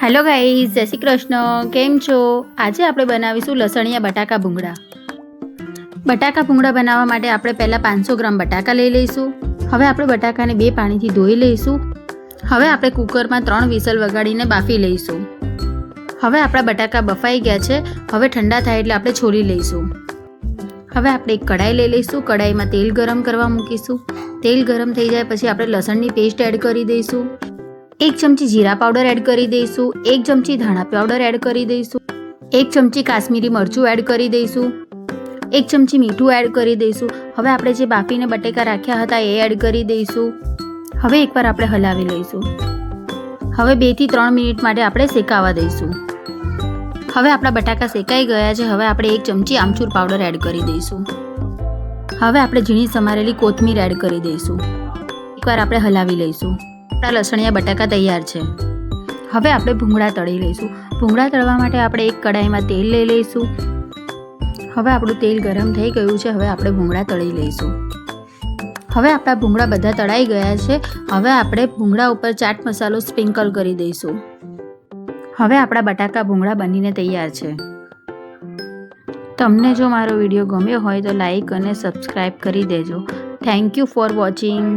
Hello guys, जय श्री कृष्ण। केम छो? आज આપણે બનાવીશું લસણિયા બટાકા ભૂંગળા। બટાકા ભૂંગળા બનાવવા માટે આપણે પહેલા 500 ગ્રામ બટાકા લઈ લઈશું। હવે આપણે બટાકાને 2 પાણીથી ધોઈ લઈશું। હવે આપણે કુકરમાં 3 વિસલ વગાડીને બાફી લઈશું। હવે આપણા બટાકા બફાઈ ગયા છે। હવે ઠંડા થાય એટલે આપણે છોલી લઈશું। હવે આપણે એક કઢાઈ લઈ લઈશું। કઢાઈમાં તેલ ગરમ કરવા મૂકીશું। તેલ ગરમ થઈ જાય પછી આપણે લસણની પેસ્ટ એડ કરી દઈશું। 1 ચમચી જીરા પાવડર એડ કરી દઈશું। 1 ચમચી ધાણા પાવડર એડ કરી દઈશું। 1 ચમચી કાશ્મીરી મરચું એડ કરી દઈશું। 1 ચમચી મીઠું એડ કરી દઈશું। હવે આપણે જે બાફીને બટેકા રાખ્યા હતા એ એડ કરી દઈશું। હવે એકવાર આપણે હલાવી લઈશું। હવે 2 થી 3 મિનિટ માટે આપણે શેકાવા દઈશું। હવે આપણા બટાકા શેકાઈ ગયા છે। હવે આપણે 1 ચમચી આમચૂર પાવડર એડ કરી દઈશું। હવે આપણે ઝીણી સમારેલી કોથમીર એડ કરી દઈશું। એકવાર આપણે હલાવી લઈશું। આપણા લસણિયા બટાકા તૈયાર છે। હવે આપણે ભૂંગળા તળી લઈશું। ભૂંગળા તળવા માટે આપણે એક કઢાઈમાં તેલ લઈ લઈશું। હવે આપણું તેલ ગરમ થઈ ગયું છે। હવે આપણે ભૂંગળા તળી લઈશું। હવે આપણા ભૂંગળા બધા તળાઈ ગયા છે। હવે આપણે ભૂંગળા ઉપર ચાટ મસાલો સ્પ્રિંકલ કરી દઈશું। હવે આપણા બટાકા ભૂંગળા બનીને તૈયાર છે। તમને જો મારો વિડીયો ગમ્યો હોય તો લાઈક અને સબસ્ક્રાઈબ કરી દેજો। Thank you for watching.